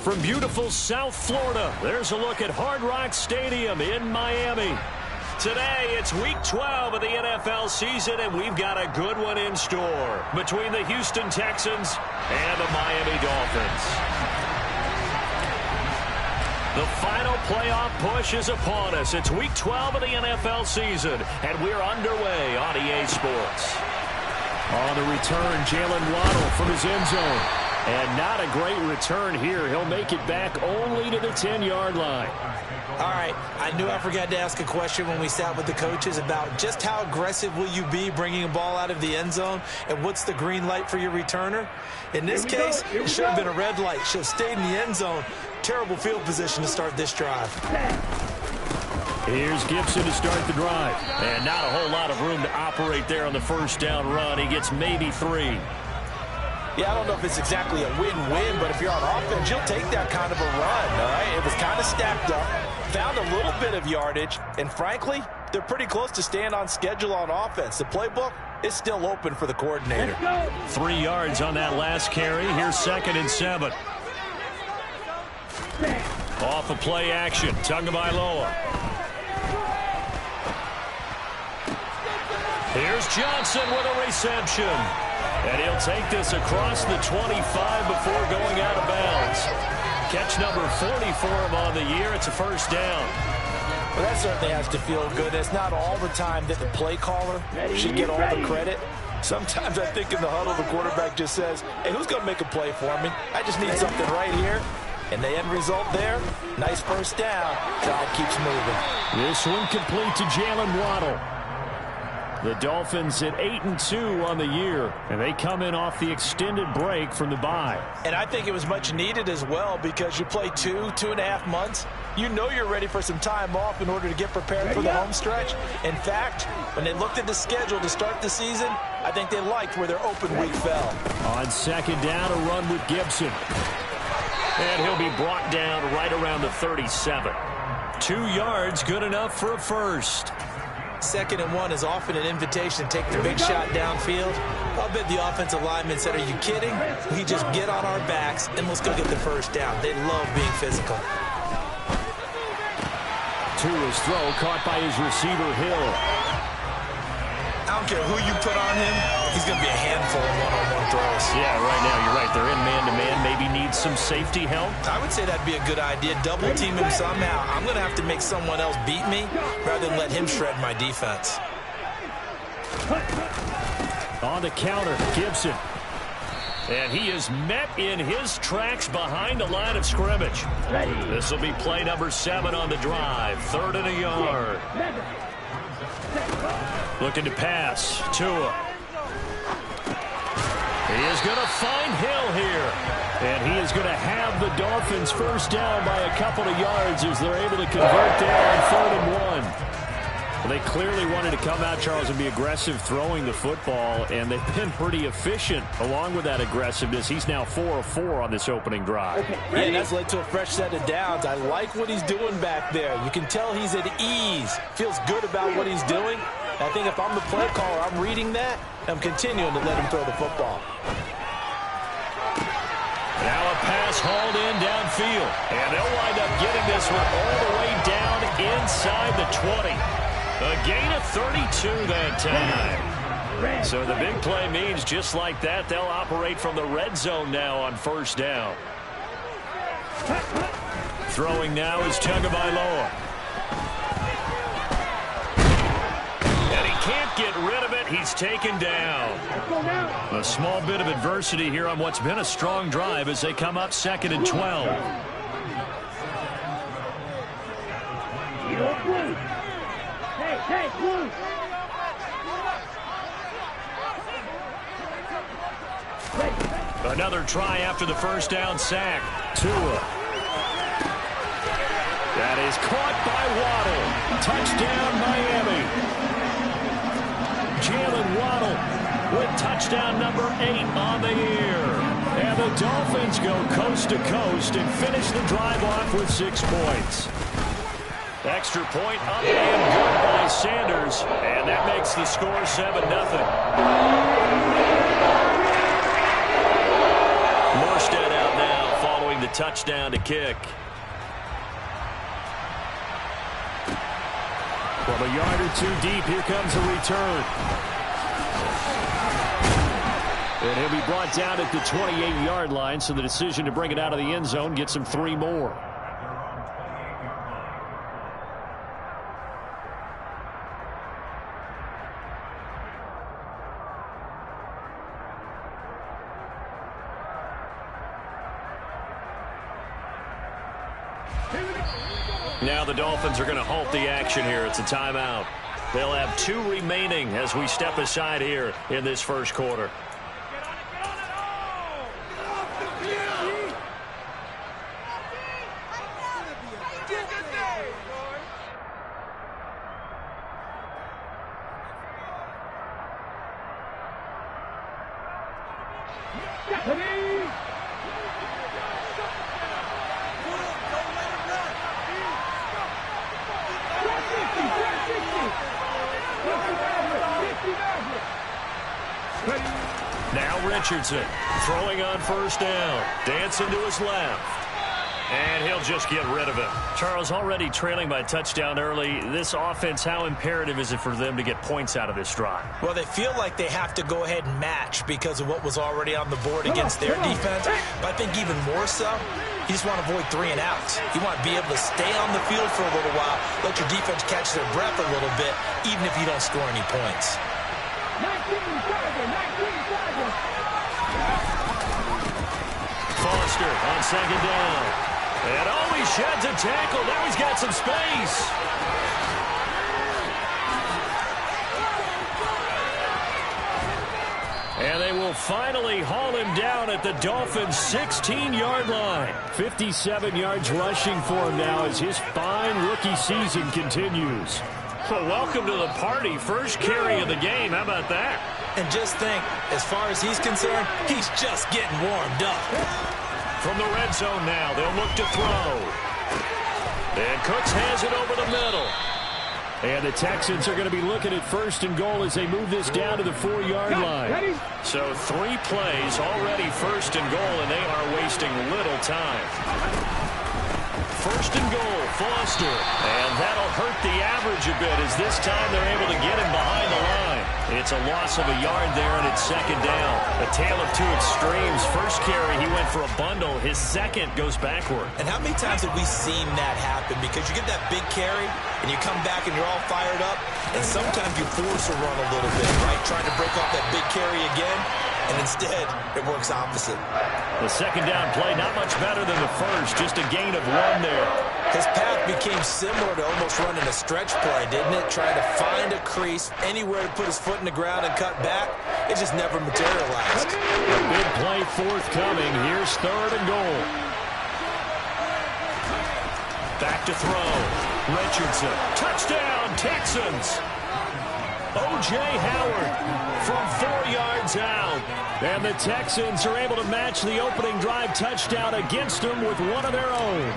From beautiful South Florida, there's a look at Hard Rock Stadium in Miami. Today, it's Week 12 of the NFL season, and we've got a good one in store between the Houston Texans and the Miami Dolphins. The final playoff push is upon us. It's Week 12 of the NFL season, and we're underway on EA Sports. On the return, Jalen Waddle from his end zone. And not a great return here. He'll make it back only to the 10-yard line. All right, I knew I forgot to ask a question when we sat with the coaches about just how aggressive will you be bringing a ball out of the end zone, and what's the green light for your returner? In this case, it should have been a red light. Should have stayed in the end zone. Terrible field position to start this drive. Here's Gibson to start the drive. And not a whole lot of room to operate there on the first down run. He gets maybe 3. Yeah, I don't know if it's exactly a win-win, but if you're on offense, you'll take that kind of a run, all right? It was kind of stacked up, found a little bit of yardage, and frankly, they're pretty close to staying on schedule on offense. The playbook is still open for the coordinator. 3 yards on that last carry. Here's 2nd and 7. Off of play action, Tagovailoa. Here's Johnson with a reception. And he'll take this across the 25 before going out of bounds. Catch number 40 for him on the year. It's a first down. Well, that certainly has to feel good. It's not all the time that the play caller should get all the credit. Sometimes I think in the huddle, the quarterback just says, hey, who's going to make a play for me? I just need something right here. And the end result there, nice first down. Clock keeps moving. This one complete to Jalen Waddle. The Dolphins at 8-2 on the year, and they come in off the extended break from the bye. And I think it was much needed as well, because you play 2.5 months. You know you're ready for some time off in order to get prepared for the home stretch. In fact, when they looked at the schedule to start the season, I think they liked where their open week fell. On second down, a run with Gibson. And he'll be brought down right around the 37. 2 yards, good enough for a first. 2nd and 1 is often an invitation to take the big shot downfield. I'll bet the offensive lineman said, are you kidding? We just get on our backs and let's go get the first down. They love being physical. To his throw, caught by his receiver, Hill. I don't care who you put on him, he's going to be a handful of one-on-one throws. Yeah, right now you're right. They're in man-to-man. Maybe need some safety help. I would say that'd be a good idea. Double team him somehow. I'm going to have to make someone else beat me rather than let him shred my defense. On the counter, Gibson. And he is met in his tracks behind the line of scrimmage. This will be play number 7 on the drive. 3rd and a yard. Looking to pass. Tua. He is going to find Hill here. And he is going to have the Dolphins first down by a couple of yards as they're able to convert there on 3rd and 1. Well, they clearly wanted to come out, Charles, and be aggressive throwing the football, and they've been pretty efficient along with that aggressiveness. He's now 4 of 4 on this opening drive. Yeah, and that's led to a fresh set of downs. I like what he's doing back there. You can tell he's at ease. Feels good about what he's doing. I think if I'm the play caller, I'm reading that. I'm continuing to let him throw the football. Now a pass hauled in downfield. And they'll wind up getting this one all the way down inside the 20. A gain of 32 that time. So the big play means just like that, they'll operate from the red zone now on first down. Throwing now is Tagovailoa. Can't get rid of it. He's taken down. A small bit of adversity here on what's been a strong drive as they come up 2nd and 12. Another try after the first down sack. Tua. That is caught by Waddle. Touchdown, Miami. Jalen Waddle with touchdown number 8 on the year. And the Dolphins go coast to coast and finish the drive off with 6 points. Extra point up and good by Sanders. And that makes the score 7-0. Morstead out now following the touchdown to kick. From a yard or two deep, here comes a return. And he'll be brought down at the 28-yard line, so the decision to bring it out of the end zone gets him 3 more. Now the Dolphins are going to halt the action here. It's a timeout. They'll have 2 remaining as we step aside here in this first quarter. Now Richardson throwing on first down. Dancing to his left. And he'll just get rid of him. Charles, already trailing by touchdown early. This offense, how imperative is it for them to get points out of this drive? Well, they feel like they have to go ahead and match because of what was already on the board against their defense. But I think even more so, you just want to avoid 3 and outs. You want to be able to stay on the field for a little while, let your defense catch their breath a little bit, even if you don't score any points. Foster on second down. And he sheds a tackle. Now he's got some space. And they will finally haul him down at the Dolphins' 16-yard line. 57 yards rushing for him now as his fine rookie season continues. Well, welcome to the party. First carry of the game. How about that? And just think, as far as he's concerned, he's just getting warmed up. From the red zone now, they'll look to throw. And Cooks has it over the middle. And the Texans are going to be looking at first and goal as they move this down to the 4-yard line. So 3 plays already first and goal, and they are wasting little time. First and goal, Foster. And that'll hurt the average a bit as this time they're able to get him behind the line. It's a loss of a yard there, and it's second down. A tale of 2 extremes. First carry, he went for a bundle. His second goes backward. And how many times have we seen that happen? Because you get that big carry, and you come back and you're all fired up, and sometimes you force a run a little bit, right? Trying to break off that big carry again, and instead it works opposite. The second down play, not much better than the first. Just a gain of 1 there. His path became similar to almost running a stretch play, didn't it? Trying to find a crease, anywhere to put his foot in the ground and cut back. It just never materialized. A big play forthcoming. Here's third and goal. Back to throw. Richardson. Touchdown, Texans. O.J. Howard from 4 yards out. And the Texans are able to match the opening drive touchdown against them with one of their own.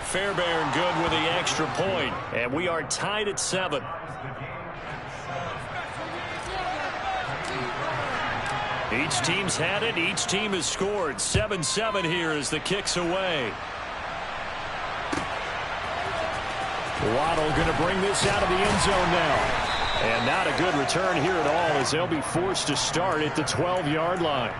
Fairbairn good with the extra point, and we are tied at 7. Each team's had it. Each team has scored. 7-7 here as the kick's away. Waddle going to bring this out of the end zone now. And not a good return here at all as they'll be forced to start at the 12-yard line.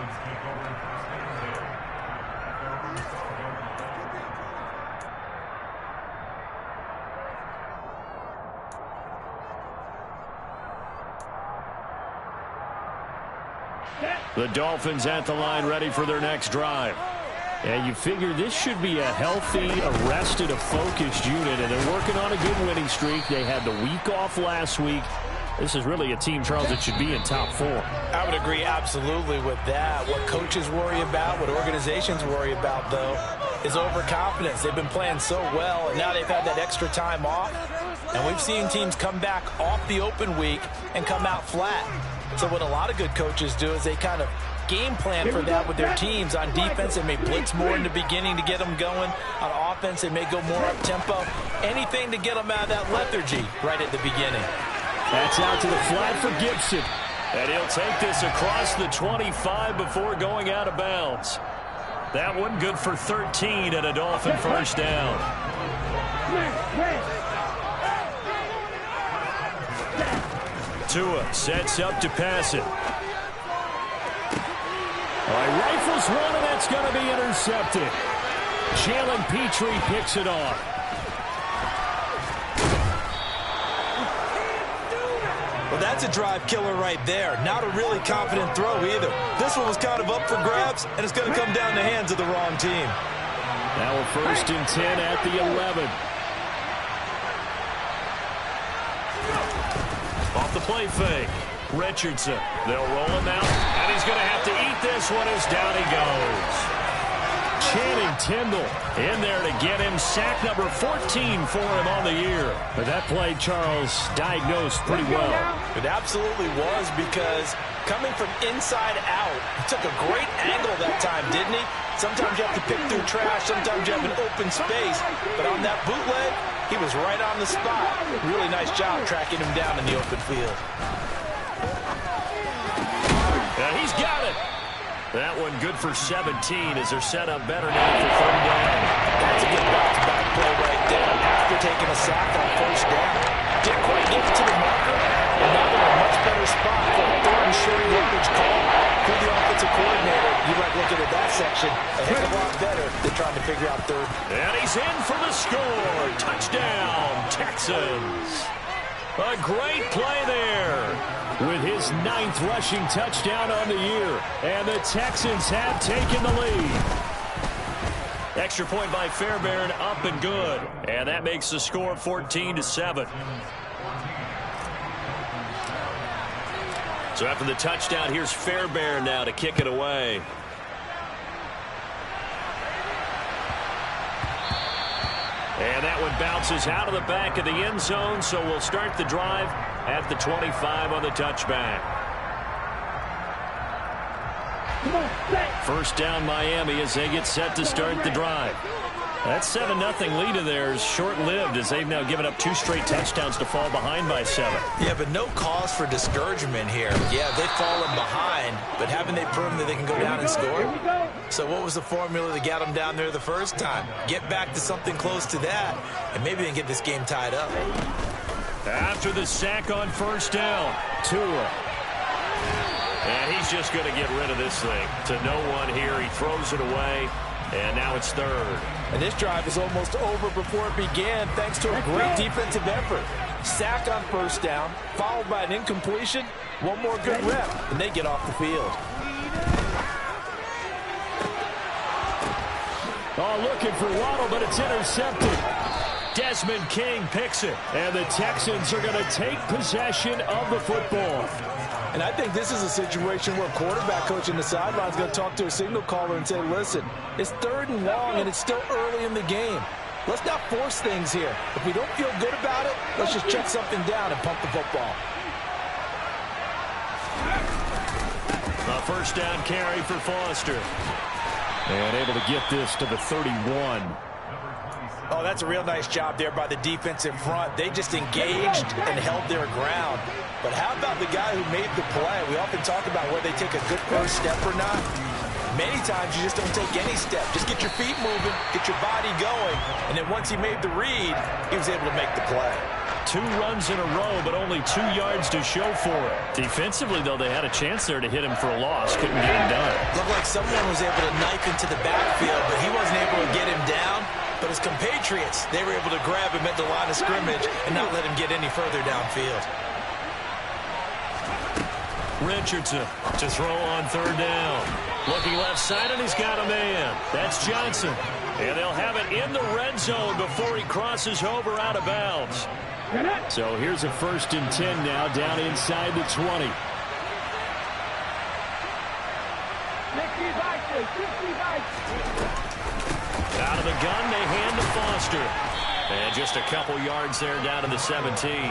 The Dolphins at the line ready for their next drive. And you figure this should be a healthy, arrested, a focused unit, and they're working on a good winning streak. They had the week off last week. This is really a team, Charles, that should be in top 4. I would agree absolutely with that. What coaches worry about, what organizations worry about, though, is overconfidence. They've been playing so well, and now they've had that extra time off. And we've seen teams come back off the open week and come out flat. So what a lot of good coaches do is they kind of game plan for that with their teams. On defense, they may blitz more in the beginning to get them going. On offense, they may go more up-tempo. Anything to get them out of that lethargy right at the beginning. That's out to the flat for Gibson. And he'll take this across the 25 before going out of bounds. That one good for 13 and a Dolphin first down. Tua sets up to pass it. All right, rifles one, and that's going to be intercepted. Jalen Petrie picks it off. Well, that's a drive killer right there. Not a really confident throw either. This one was kind of up for grabs, and it's going to come down the hands of the wrong team. Now a 1st and 10 at the 11. Off the play fake. Richardson. They'll roll him out, and he's going to have to eat this one as down he goes. Channing Tindall in there to get him sack number 14 for him on the year. But that play, Charles, diagnosed pretty well. It absolutely was, because coming from inside out, he took a great angle that time, didn't he? Sometimes you have to pick through trash. Sometimes you have an open space. But on that bootleg, he was right on the spot. Really nice job tracking him down in the open field. And he's got it. That one good for 17 as they're set up better now for 3rd down. That's a good back-to-back play right there after taking a sack on 1st down. Didn't quite get it to the marker, and now they're in a much better spot for a 3rd and short yardage call. For the offensive coordinator, you like looking at that section a heck of a lot better than trying to figure out 3rd. And he's in for the score. Touchdown, Texans. A great play there with his 9th rushing touchdown on the year. And the Texans have taken the lead. Extra point by Fairbairn, up and good. And that makes the score 14-7. So after the touchdown, here's Fairbairn now to kick it away. And that one bounces out of the back of the end zone, so we'll start the drive at the 25 on the touchback. 1st down Miami as they get set to start the drive. That 7-0 lead of theirs short-lived as they've now given up 2 straight touchdowns to fall behind by 7. Yeah, but no cause for discouragement here. Yeah, they've fallen behind, but haven't they proven that they can go down and score? So what was the formula that got them down there the first time? Get back to something close to that, and maybe they can get this game tied up. After the sack on 1st down, Tua. And he's just going to get rid of this thing. To no one here, he throws it away. And now it's 3rd. And this drive is almost over before it began thanks to a great defensive effort. Sack on 1st down, followed by an incompletion. One more good rep, and they get off the field. Oh, looking for Waddle, but it's intercepted. Desmond King picks it. And the Texans are going to take possession of the football. And I think this is a situation where quarterback coach in the sideline is going to talk to a signal caller and say, listen, it's 3rd and long and it's still early in the game. Let's not force things here. If we don't feel good about it, let's just check something down and pump the football. A 1st down carry for Foster. And able to get this to the 31. Oh, that's a real nice job there by the defensive front. They just engaged and held their ground. But how about the guy who made the play? We often talk about whether they take a good first step or not. Many times you just don't take any step. Just get your feet moving, get your body going, and then once he made the read, he was able to make the play. 2 runs in a row, but only 2 yards to show for it. Defensively, though, they had a chance there to hit him for a loss. Couldn't get him done. Looked like someone was able to knife into the backfield, but he wasn't able to get him down. But his compatriots, they were able to grab him at the line of scrimmage and not let him get any further downfield. Richardson to throw on 3rd down. Looking left side, and he's got a man. That's Johnson. And they'll have it in the red zone before he crosses over out of bounds. So here's a 1st and 10 now down inside the 20. Out of the gun, they hand to Foster. And just a couple yards there down to the 17.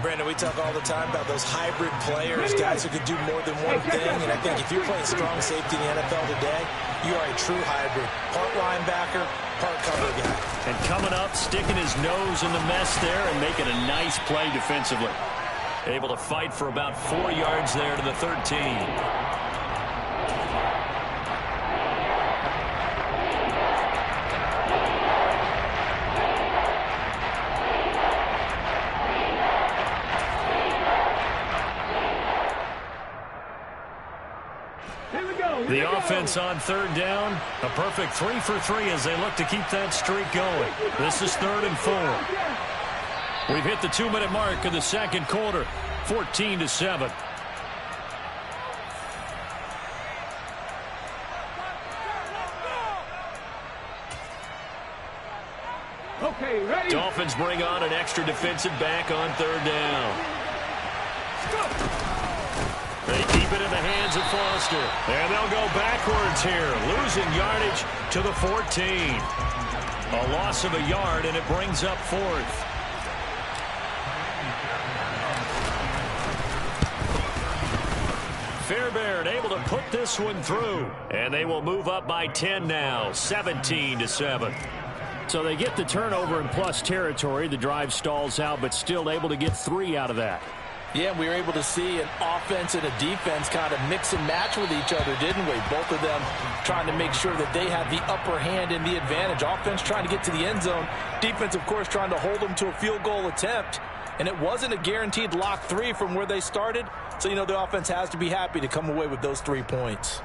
Brandon, we talk all the time about those hybrid players, guys who can do more than one thing. And I think if you're playing strong safety in the NFL today, you are a true hybrid. Part linebacker, part cover guy. And coming up, sticking his nose in the mess there and making a nice play defensively. Able to fight for about 4 yards there to the 13. The offense on third down, a perfect 3 for 3 as they look to keep that streak going. This is 3rd and 4. We've hit the 2-minute mark of the second quarter, 14-7. Okay, ready? Dolphins bring on an extra defensive back on third down. They keep it in the hands of Foster. And they'll go backwards here, losing yardage to the 14. A loss of a yard, and it brings up 4th. Fairbairn able to put this one through. And they will move up by 10 now, 17-7. So they get the turnover in plus territory. The drive stalls out, but still able to get 3 out of that. Yeah, we were able to see an offense and a defense kind of mix and match with each other, didn't we? Both of them trying to make sure that they had the upper hand and the advantage. Offense trying to get to the end zone. Defense, of course, trying to hold them to a field goal attempt. And it wasn't a guaranteed lock 3 from where they started. So, you know, the offense has to be happy to come away with those 3 points.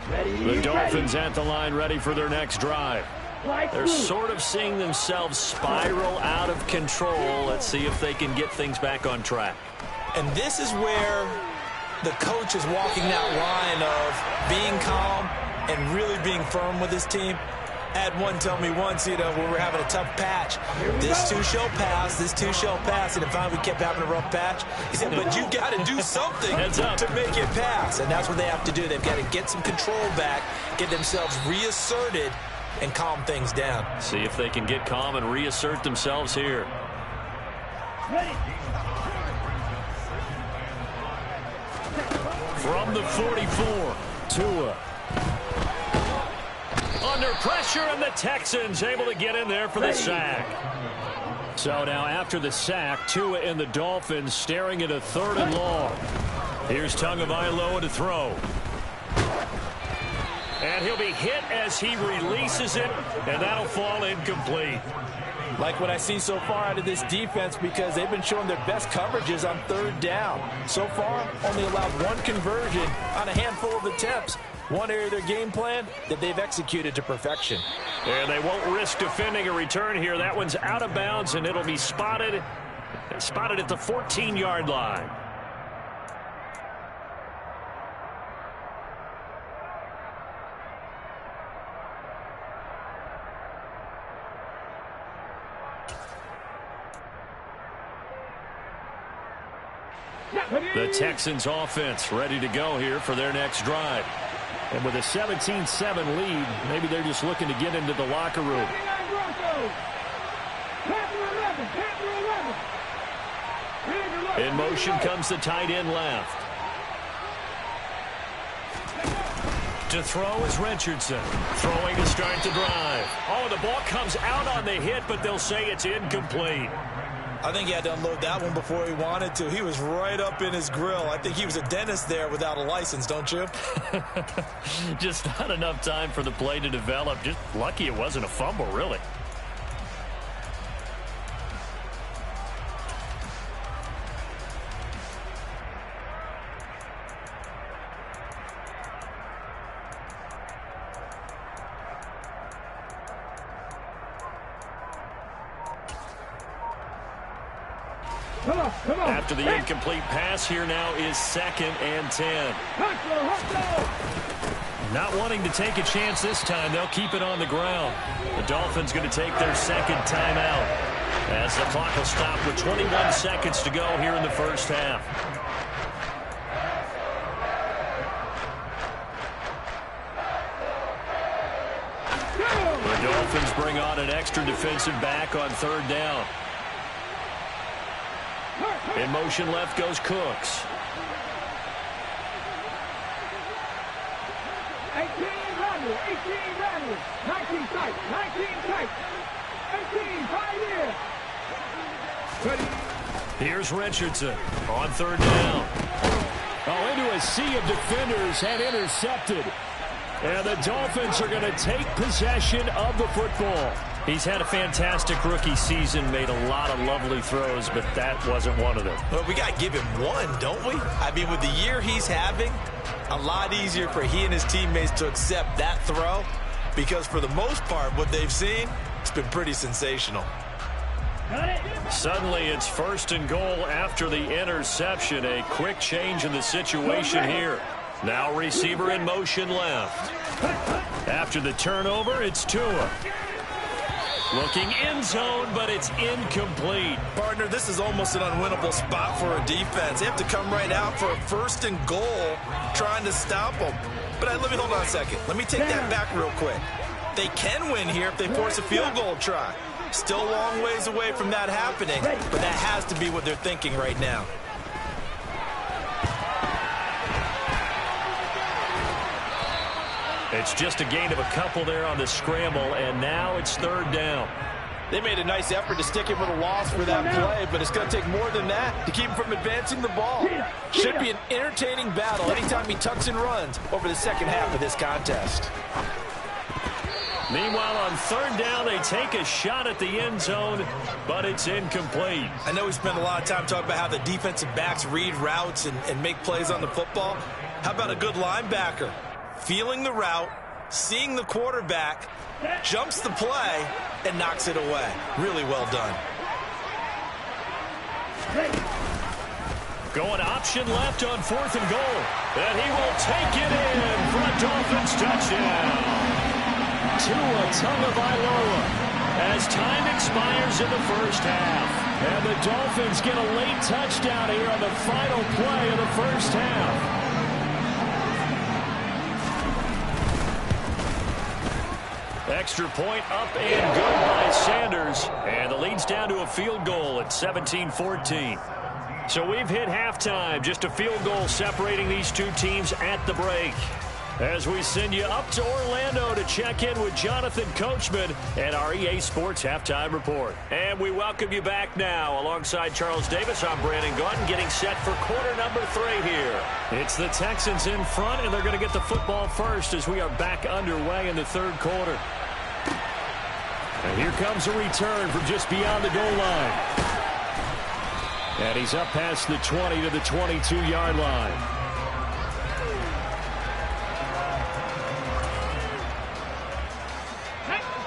The Dolphins at the line ready for their next drive. They're sort of seeing themselves spiral out of control. Let's see if they can get things back on track. And this is where the coach is walking that line of being calm and really being firm with his team. I had one tell me once, you know, when we're having a tough patch, this too shall pass, this too shall pass. And then finally we kept having a rough patch. He said, but you got to do something to make it pass. And that's what they have to do. They've got to get some control back, get themselves reasserted, and calm things down. See if they can get calm and reassert themselves here. From the 44, Tua. Under pressure, and the Texans able to get in there for the sack. So now after the sack, Tua and the Dolphins staring at a 3rd and long. Here's Tagovailoa to throw. And he'll be hit as he releases it, and that'll fall incomplete. Like what I see so far out of this defense, because they've been showing their best coverages on 3rd down. So far, only allowed 1 conversion on a handful of attempts. One area of their game plan that they've executed to perfection. And they won't risk defending a return here. That one's out of bounds, and it'll be spotted at the 14-yard line. The Texans offense ready to go here for their next drive. And with a 17-7 lead, maybe they're just looking to get into the locker room. In motion comes the tight end left. To throw is Richardson. Throwing to start the drive. Oh, the ball comes out on the hit, but they'll say it's incomplete. I think he had to unload that one before he wanted to. He was right up in his grill. I think he was a dentist there without a license, don't you? Just not enough time for the play to develop. Just lucky it wasn't a fumble, really. After the incomplete pass, here now is 2nd and 10. Not wanting to take a chance this time, they'll keep it on the ground. The Dolphins going to take their 2nd timeout as the clock will stop with 21 seconds to go here in the first half. The Dolphins bring on an extra defensive back on 3rd down. In motion left goes Cooks. 18 Randall, 19 tight, 19 tight, 18 right here. Ready? Here's Richardson on third down. Oh, into a sea of defenders and intercepted. And the Dolphins are going to take possession of the football. He's had a fantastic rookie season, made a lot of lovely throws, but that wasn't one of them. Well, we got to give him one, don't we? I mean, with the year he's having, a lot easier for he and his teammates to accept that throw, because for the most part, what they've seen, it's been pretty sensational. Suddenly, it's 1st and goal after the interception. A quick change in the situation here. Now receiver in motion left. After the turnover, it's Tua. Looking end zone, but it's incomplete. Partner, this is almost an unwinnable spot for a defense. They have to come right out for a 1st and goal, trying to stop them. But let me hold on a second. Let me take that back real quick. They can win here if they force a field goal try. Still a long ways away from that happening, but that has to be what they're thinking right now. It's just a gain of a couple there on the scramble, and now it's 3rd down. They made a nice effort to stick him with a loss for that play, but it's going to take more than that to keep him from advancing the ball. Should be an entertaining battle anytime he tucks and runs over the second half of this contest. Meanwhile, on 3rd down, they take a shot at the end zone, but it's incomplete. I know we spent a lot of time talking about how the defensive backs read routes and make plays on the football. How about a good linebacker? Feeling the route, seeing the quarterback, jumps the play, and knocks it away. Really well done. Going option left on 4th and goal. And he will take it in for a Dolphins touchdown. Tua Tagovailoa as time expires in the first half. And the Dolphins get a late touchdown here on the final play of the first half. Extra point up and good by Sanders. And the lead's down to a field goal at 17-14. So we've hit halftime. Just a field goal separating these two teams at the break. As we send you up to Orlando to check in with Jonathan Coachman and our EA Sports Halftime Report. And we welcome you back now. Alongside Charles Davis, I'm Brandon Gaudin, getting set for quarter number 3 here. It's the Texans in front, and they're going to get the football first as we are back underway in the 3rd quarter. And here comes a return from just beyond the goal line. And he's up past the 20 to the 22-yard line.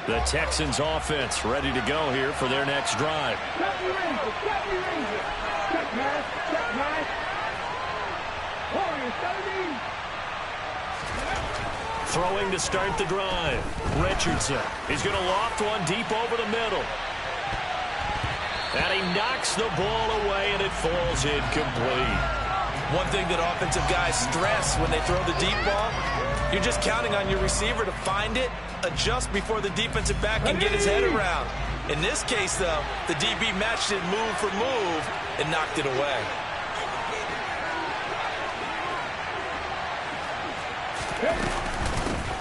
The Texans offense ready to go here for their next drive. Throwing to start the drive. Richardson. He's going to loft one deep over the middle. And he knocks the ball away, and it falls incomplete. One thing that offensive guys stress when they throw the deep ball, you're just counting on your receiver to find it, adjust before the defensive back can get his head around. In this case, though, the DB matched it move for move and knocked it away.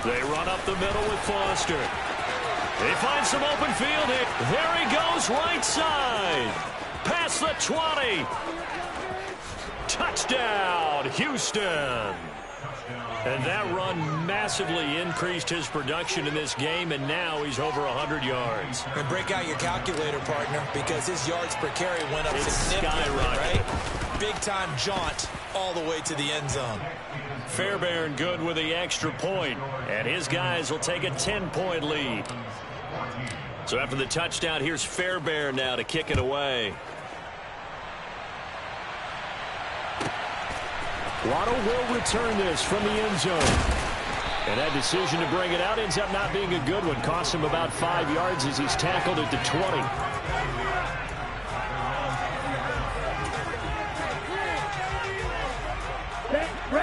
They run up the middle with Foster. They find some open field here. There he goes, right side. Past the 20. Touchdown, Houston. And that run massively increased his production in this game, and now he's over 100 yards. And break out your calculator, partner, because his yards per carry went up significantly, skyrocketed. right? Big-time jaunt all the way to the end zone. Fairbairn good with the extra point, and his guys will take a 10-point lead. So after the touchdown, here's Fairbairn now to kick it away. Waddle will return this from the end zone. And that decision to bring it out ends up not being a good one. Costs him about 5 yards as he's tackled at the 20.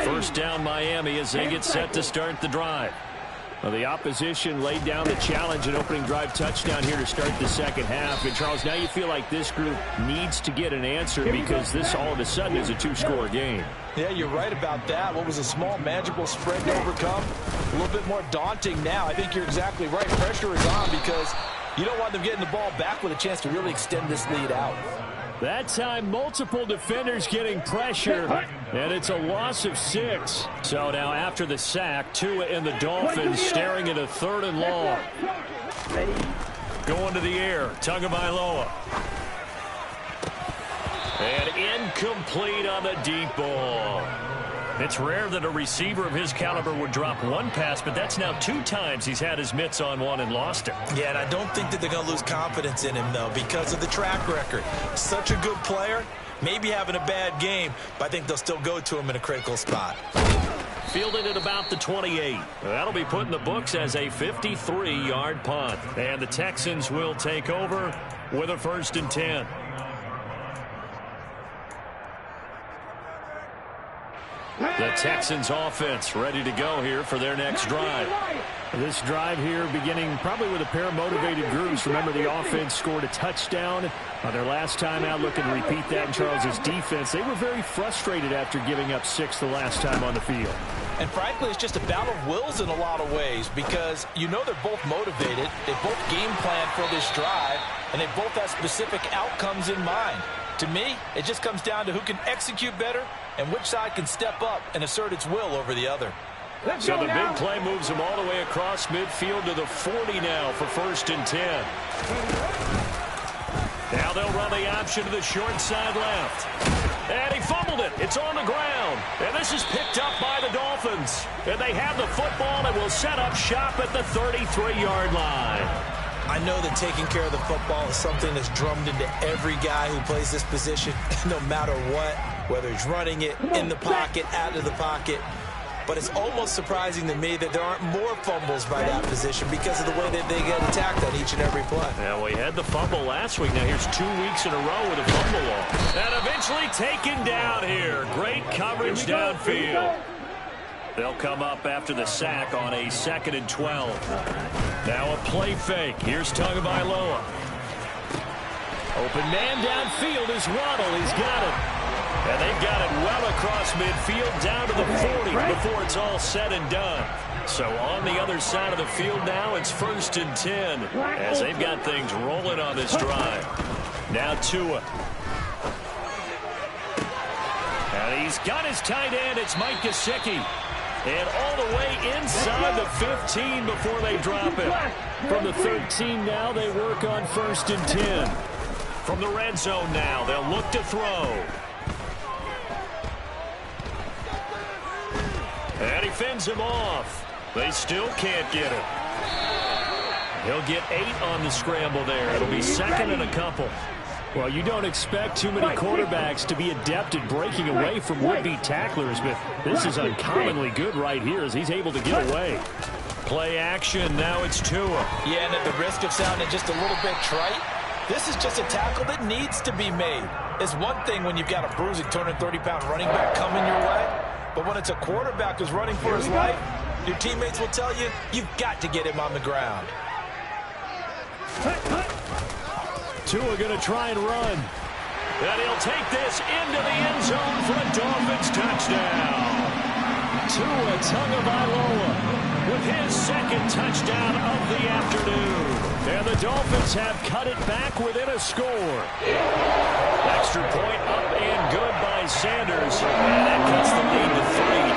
First down Miami as they get set to start the drive. Well, the opposition laid down the challenge and opening drive touchdown here to start the second half. And, Charles, now you feel like this group needs to get an answer because this all of a sudden is a 2-score game. Yeah, you're right about that. What was a small, manageable spread to overcome, a little bit more daunting now. I think you're exactly right. Pressure is on because you don't want them getting the ball back with a chance to really extend this lead out. That time, multiple defenders getting pressure, and it's a loss of 6. So now after the sack, Tua and the Dolphins staring at a 3rd and long. Going to the air, Tagovailoa. And incomplete on the deep ball. It's rare that a receiver of his caliber would drop one pass, but that's now 2 times he's had his mitts on one and lost it. Yeah, and I don't think that they're going to lose confidence in him, though, because of the track record. Such a good player, maybe having a bad game, but I think they'll still go to him in a critical spot. Fielded at about the 28. That'll be put in the books as a 53-yard punt. And the Texans will take over with a 1st and 10. The Texans offense ready to go here for their next drive. This drive here beginning probably with a pair of motivated groups. Remember, the offense scored a touchdown on their last time out. Looking to repeat that in Charles's defense. They were very frustrated after giving up 6 the last time on the field. And frankly, it's just a battle of wills in a lot of ways because you know they're both motivated. They both game plan for this drive, and they both have specific outcomes in mind. To me, it just comes down to who can execute better and which side can step up and assert its will over the other. So the big play moves them all the way across midfield to the 40 now for 1st and 10. Now they'll run the option to the short side left. And he fumbled it. It's on the ground. And this is picked up by the Dolphins. And they have the football and will set up shop at the 33-yard line. I know that taking care of the football is something that's drummed into every guy who plays this position, no matter what, whether he's running it, in the pocket, out of the pocket. But it's almost surprising to me that there aren't more fumbles by that position because of the way that they get attacked on each and every play. Yeah, we had the fumble last week. Now here's 2 weeks in a row with a fumble loss. And eventually taken down here. Great coverage downfield. They'll come up after the sack on a 2nd and 12. Now a play fake. Here's Tagovailoa. Open man downfield is Waddle. He's got it. And they've got it well across midfield down to the 40 before it's all said and done. So on the other side of the field now, it's 1st and 10 as they've got things rolling on this drive. Now Tua. And he's got his tight end. It's Mike Gesicki. And all the way inside the 15 before they drop it. From the 13 now, they work on 1st and 10. From the red zone now, they'll look to throw. And he fends him off. They still can't get it. He'll get 8 on the scramble there. It'll be 2nd and a couple. Well, you don't expect too many quarterbacks to be adept at breaking away from would-be tacklers, but this is uncommonly good right here as he's able to get away. Play action, now it's Tua. Yeah, and at the risk of sounding just a little bit trite, this is just a tackle that needs to be made. It's one thing when you've got a bruising 230-pound running back coming your way, but when it's a quarterback who's running for his life, your teammates will tell you, you've got to get him on the ground. Tua going to try and run. And he'll take this into the end zone for a Dolphins touchdown. Tua Tagovailoa with his 2nd touchdown of the afternoon. And the Dolphins have cut it back within a score. Extra point up and good by Sanders. And that cuts the lead to 3,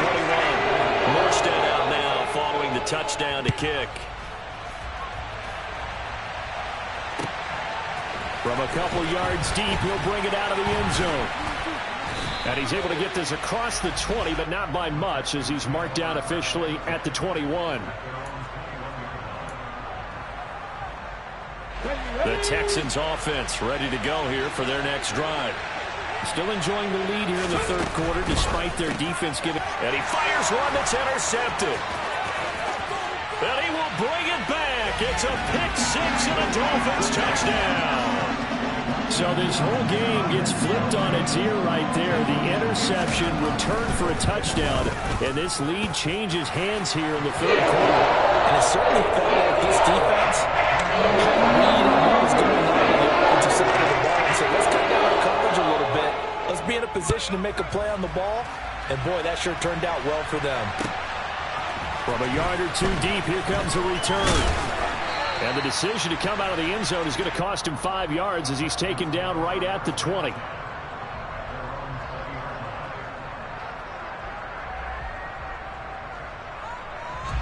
24-21. Morstead out now following the touchdown to kick. From a couple yards deep, he'll bring it out of the end zone. And he's able to get this across the 20, but not by much, as he's marked down officially at the 21. The Texans offense ready to go here for their next drive. Still enjoying the lead here in the 3rd quarter, despite their defense giving. And he fires one that's intercepted. And he will bring it back. It's a pick-6 and a Dolphins touchdown. So this whole game gets flipped on its ear right there. The interception returned for a touchdown, and this lead changes hands here in the 3rd quarter. And it certainly felt like this defense had a read on what was going on the offensive side of the ball. And so let's cut down our coverage a little bit. Let's be in a position to make a play on the ball. And boy, that sure turned out well for them. From a yard or 2 deep, here comes a return. And the decision to come out of the end zone is going to cost him 5 yards as he's taken down right at the 20.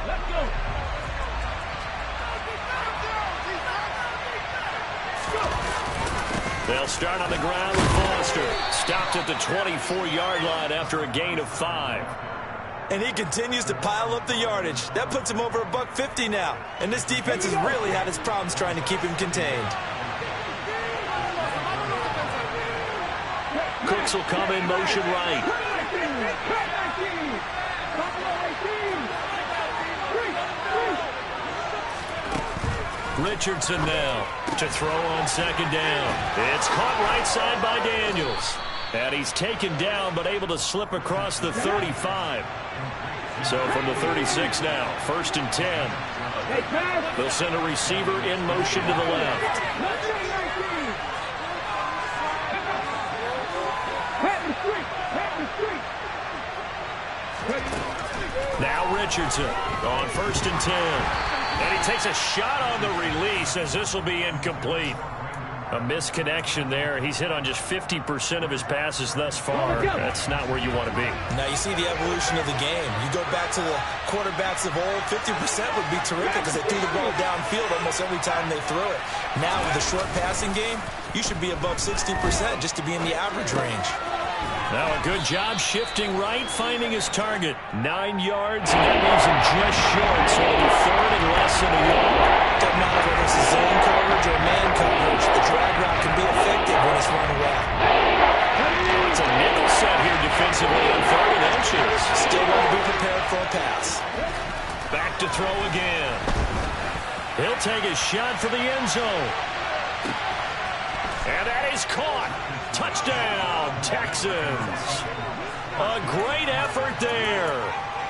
Let's go. They'll start on the ground with Foster. Stopped at the 24-yard line after a gain of 5. And he continues to pile up the yardage. That puts him over $150 now. And this defense has really had its problems trying to keep him contained. Cooks will come in motion right. Richardson now to throw on second down. It's caught right side by Daniels. And he's taken down but able to slip across the 35. So from the 36 now, 1st and 10. They'll send a receiver in motion to the left. Now Richardson on 1st and 10. And he takes a shot on the release as this will be incomplete. A misconnection there. He's hit on just 50% of his passes thus far. That's not where you want to be. Now you see the evolution of the game. You go back to the quarterbacks of old, 50% would be terrific because they threw the ball downfield almost every time they threw it. Now with the short passing game, you should be above 60% just to be in the average range. Now a good job shifting right, finding his target. 9 yards, and that leaves him just short, so it'll be 3rd and less than a yard. Doesn't matter whether it's zone coverage or man coverage, the drag route can be effective when it's run well. It's a nickel set here defensively on 3rd and inches. Still want to be prepared for a pass. Back to throw again. He'll take a shot for the end zone. And that is caught. Touchdown, Texans. A great effort there.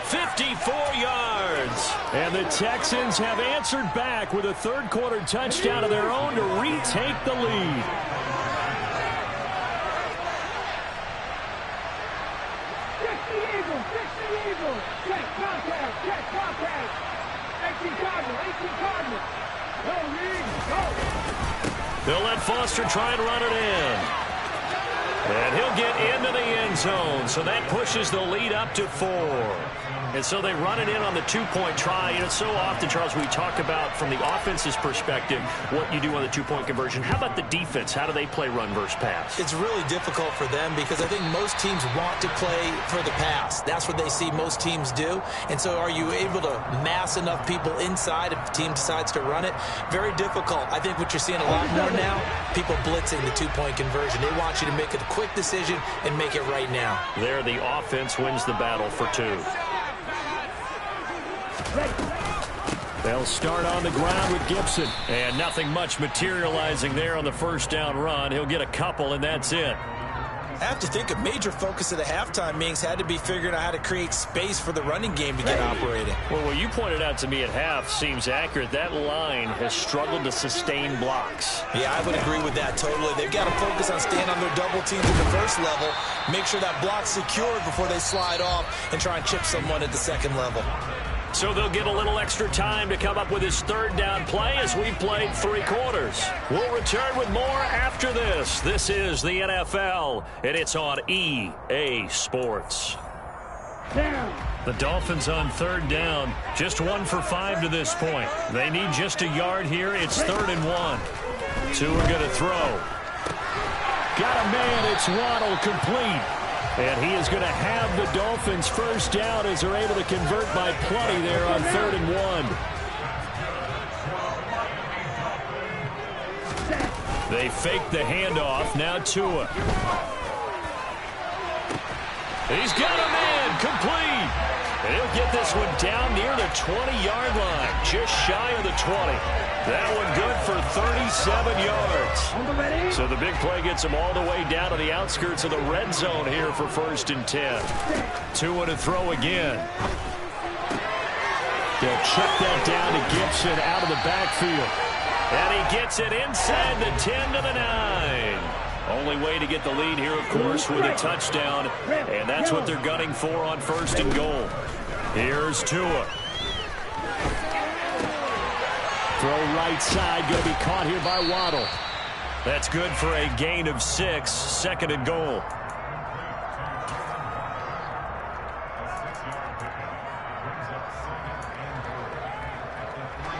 54 yards. And the Texans have answered back with a third-quarter touchdown of their own to retake the lead. Check the Eagles. Check the Eagles. Check contact. Check contact. 18 Cardinals. 18 Cardinals. Go, Reed. Go. They'll let Foster try and run it in. And he'll get into the end zone, so that pushes the lead up to 4. And so they run it in on the 2-point try. And it's so often, Charles, we talk about from the offense's perspective what you do on the 2-point conversion. How about the defense? How do they play run versus pass? It's really difficult for them because I think most teams want to play for the pass. That's what they see most teams do. And so are you able to mass enough people inside if the team decides to run it? Very difficult. I think what you're seeing a lot more now, people blitzing the 2-point conversion. They want you to make a quick decision and make it right now. There, the offense wins the battle for 2. They'll start on the ground with Gibson. And nothing much materializing there on the first down run. He'll get a couple, and that's it. I have to think a major focus of the halftime meetings had to be figuring out how to create space for the running game to get operating. Well, what you pointed out to me at half seems accurate. That line has struggled to sustain blocks. Yeah, I would agree with that totally. They've got to focus on staying on their double teams at the first level, make sure that block's secured before they slide off and try and chip someone at the second level. So they'll get a little extra time to come up with his third down play as we've played 3 quarters. We'll return with more after this. This is the NFL, and it's on EA Sports. The Dolphins on 3rd down, just 1 for 5 to this point. They need just a yard here. It's 3rd and 1. 2 are going to throw. Got a man. It's Waddle, complete. And he is going to have the Dolphins first down as they're able to convert by plenty there on 3rd and 1. They fake the handoff. Now Tua. He's got a man, complete. And he'll get this one down near the 20-yard line, just shy of the 20. That one good for 37 yards. So the big play gets him all the way down to the outskirts of the red zone here for 1st and 10. Tua to throw again. They'll check that down to Gibson out of the backfield. And he gets it inside the 10 to the 9. Only way to get the lead here, of course, with a touchdown. And that's what they're gunning for on 1st and goal. Here's Tua. Throw right side, going to be caught here by Waddle. That's good for a gain of 6, second and goal.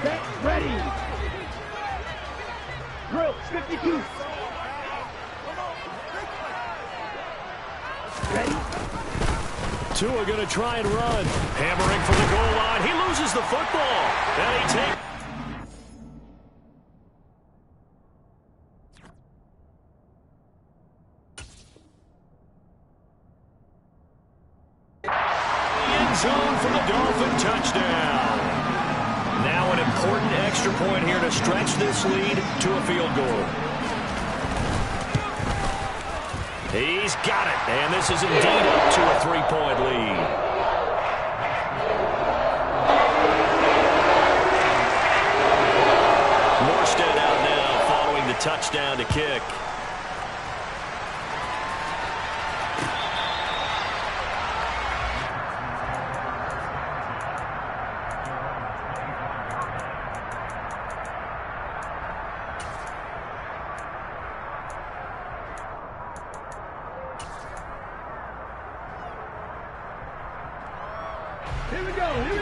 Set, ready. Drill, 52. Ready. Tua going to try and run. Hammering for the goal line. He loses the football. And he takes... End zone for the Dolphin touchdown. Now an important extra point here to stretch this lead to a field goal. He's got it, and this is indeed up to a 3-point lead. Morstead out now following the touchdown to kick.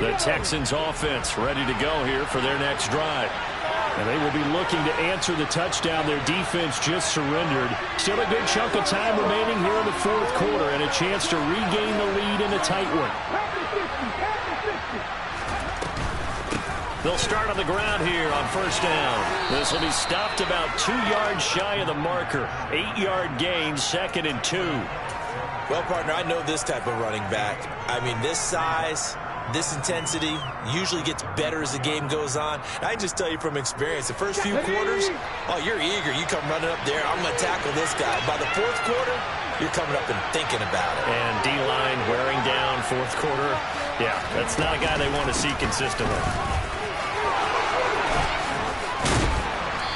The Texans offense ready to go here for their next drive. And they will be looking to answer the touchdown their defense just surrendered. Still a good chunk of time remaining here in the fourth quarter and a chance to regain the lead in a tight one. They'll start on the ground here on first down. This will be stopped about 2 yards shy of the marker. 8-yard gain, 2nd and 2. Well, partner, I know this type of running back. I mean, this size, this intensity usually gets better as the game goes on. I can just tell you from experience, the first few quarters, oh, you're eager. You come running up there, I'm going to tackle this guy. By the fourth quarter, you're coming up and thinking about it. And D-line wearing down fourth quarter. Yeah, that's not a guy they want to see consistently.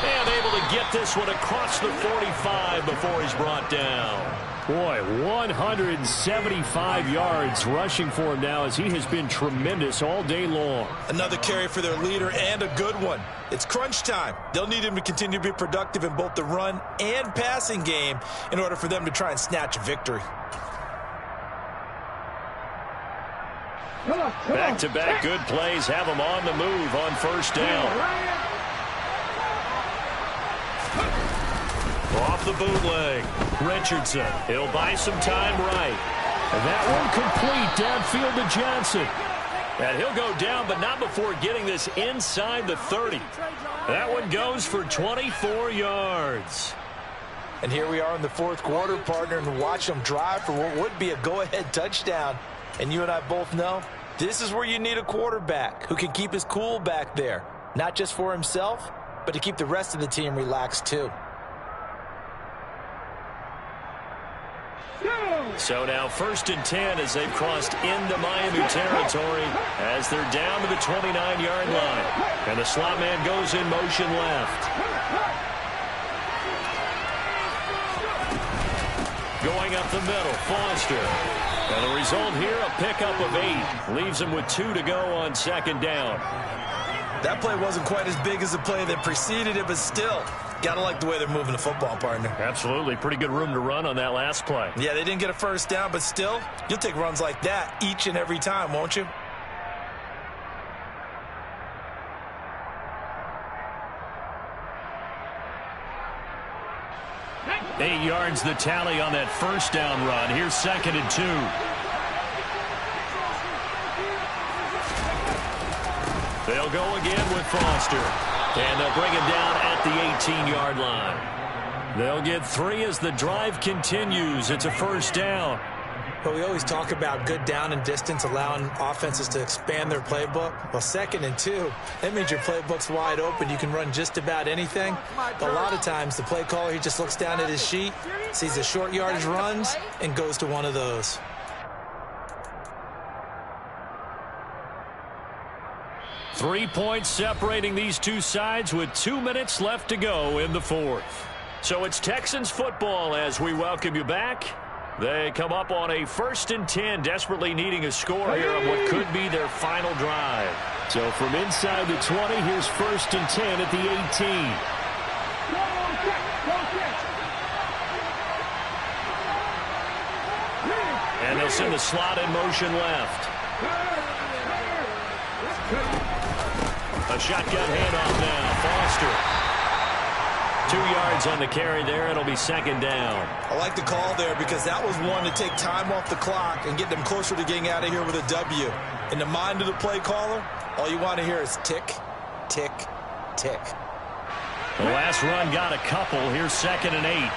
And able to get this one across the 45 before he's brought down. Boy, 175 yards rushing for him now as he has been tremendous all day long. Another carry for their leader and a good one. It's crunch time. They'll need him to continue to be productive in both the run and passing game in order for them to try and snatch a victory. Back-to-back good plays have them on the move on first down. Off the bootleg. Richardson. He'll buy some time right. And that one complete downfield to Johnson. And he'll go down, but not before getting this inside the 30. That one goes for 24 yards. And here we are in the fourth quarter, partner, and watch them drive for what would be a go-ahead touchdown. And you and I both know this is where you need a quarterback who can keep his cool back there. Not just for himself, but to keep the rest of the team relaxed too. So now 1st and 10 as they've crossed into Miami territory as they're down to the 29-yard line. And the slot man goes in motion left. Going up the middle, Foster. And the result here, a pickup of 8. Leaves him with 2 to go on 2nd down. That play wasn't quite as big as the play that preceded it, but still, gotta like the way they're moving the football, partner. Absolutely. Pretty good room to run on that last play. Yeah, they didn't get a first down, but still, you'll take runs like that each and every time, won't you? Eight yards the tally on that first down run. Here's 2nd and 2. They'll go again with Foster. And they'll bring him down at the 18-yard line. They'll get 3 as the drive continues. It's a first down. But we always talk about good down and distance, allowing offenses to expand their playbook. Well, 2nd and 2, that means your playbook's wide open. You can run just about anything. A lot of times, the play caller, he just looks down at his sheet, sees the short yardage runs, and goes to one of those. Three points separating these two sides with 2 minutes left to go in the fourth. So it's Texans football as we welcome you back. They come up on a 1st and 10, desperately needing a score here on what could be their final drive. So from inside the 20, here's 1st and 10 at the 18. And they'll send the slot in motion left. A shotgun handoff now. Foster. 2 yards on the carry there. It'll be 2nd down. I like the call there because that was one to take time off the clock and get them closer to getting out of here with a W. In the mind of the play caller, all you want to hear is tick, tick, tick. The last run got a couple. Here's 2nd and 8.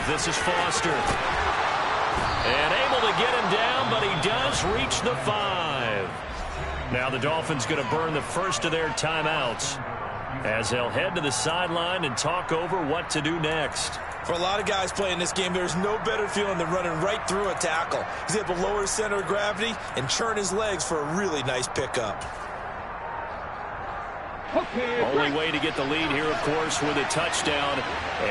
This is Foster. And able to get him down, but he does reach the 5. Now the Dolphins going to burn the first of their timeouts as they'll head to the sideline and talk over what to do next. For a lot of guys playing this game, there's no better feeling than running right through a tackle. He's able to lower his center of gravity and churn his legs for a really nice pickup. Only way to get the lead here, of course, with a touchdown,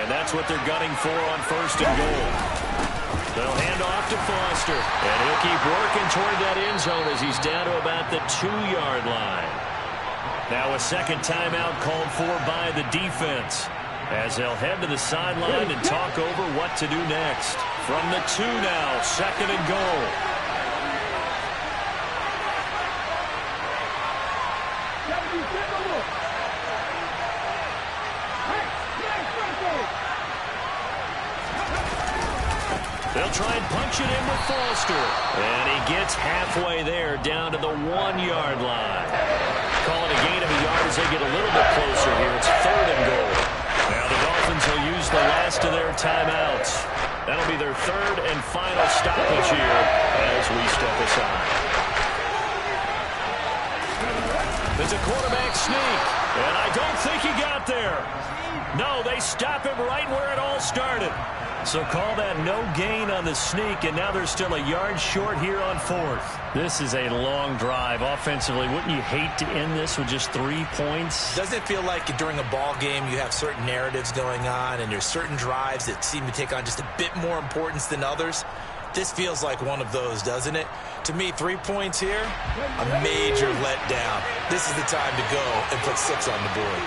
and that's what they're gunning for on 1st and goal. They'll hand off to Foster, and he'll keep working toward that end zone as he's down to about the 2-yard line. Now a 2nd timeout called for by the defense as they'll head to the sideline and talk over what to do next. From the 2 now, 2nd and goal. They'll try and punch it in with Foster. And he gets halfway there, down to the 1-yard line. Call it a gain of a yard as they get a little bit closer here. It's 3rd and goal. Now the Dolphins will use the last of their timeouts. That'll be their 3rd and final stoppage here as we step aside. It's a quarterback sneak, and I don't think he got there. No, they stop him right where it all started. So call that no gain on the sneak, and now they're still a yard short here on 4th. This is a long drive offensively. Wouldn't you hate to end this with just 3 points? Doesn't it feel like during a ball game you have certain narratives going on and there's certain drives that seem to take on just a bit more importance than others? This feels like one of those, doesn't it? To me, 3 points here, a major letdown. This is the time to go and put 6 on the board.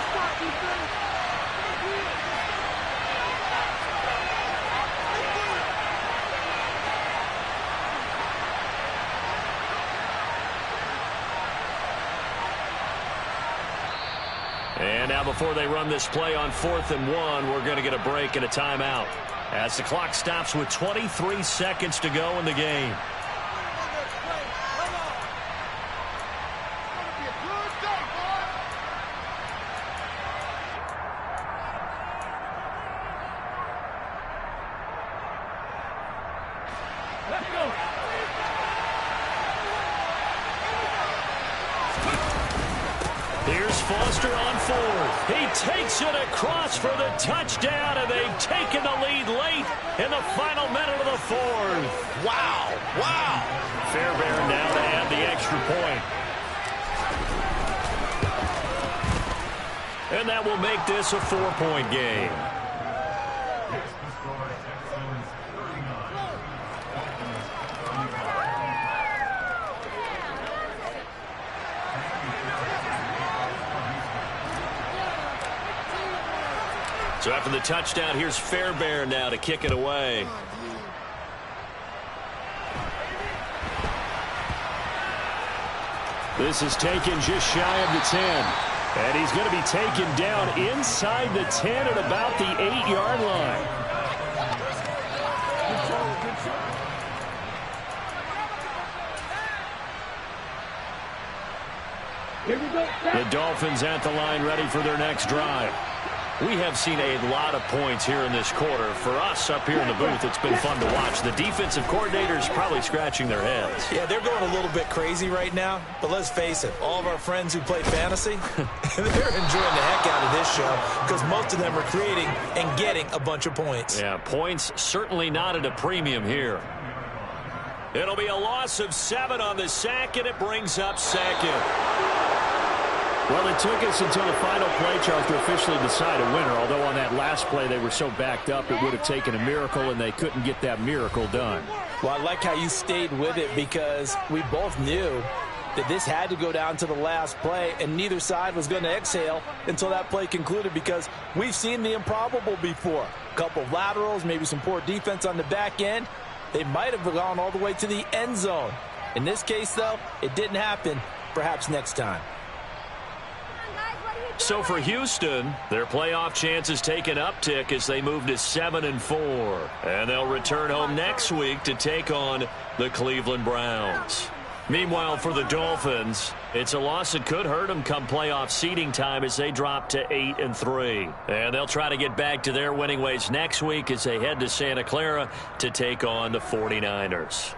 And now before they run this play on 4th and 1, we're going to get a break and a timeout as the clock stops with 23 seconds to go in the game. Here's Foster on 4th. He takes it across for the touchdown, and they've taken the lead late in the final minute of the 4th. Wow, wow. Fairbairn now to add the extra point. And that will make this a 4-point game. So after the touchdown, here's Fairbairn now to kick it away. This is taken just shy of the 10. And he's going to be taken down inside the 10 at about the 8-yard line. The Dolphins at the line ready for their next drive. We have seen a lot of points here in this quarter. For us up here in the booth, it's been fun to watch. The defensive coordinators probably scratching their heads. Yeah, they're going a little bit crazy right now. But let's face it, all of our friends who play fantasy, they're enjoying the heck out of this show because most of them are creating and getting a bunch of points. Yeah, points certainly not at a premium here. It'll be a loss of 7 on the sack, and it brings up second. Well, it took us until the final play, Charles, to officially decide a winner, although on that last play they were so backed up it would have taken a miracle, and they couldn't get that miracle done. Well, I like how you stayed with it because we both knew that this had to go down to the last play, and neither side was going to exhale until that play concluded because we've seen the improbable before. A couple of laterals, maybe some poor defense on the back end. They might have gone all the way to the end zone. In this case, though, it didn't happen. Perhaps next time. So for Houston, their playoff chances take an uptick as they move to 7-4. And they'll return home next week to take on the Cleveland Browns. Meanwhile, for the Dolphins, it's a loss that could hurt them come playoff seeding time as they drop to 8-3. And they'll try to get back to their winning ways next week as they head to Santa Clara to take on the 49ers.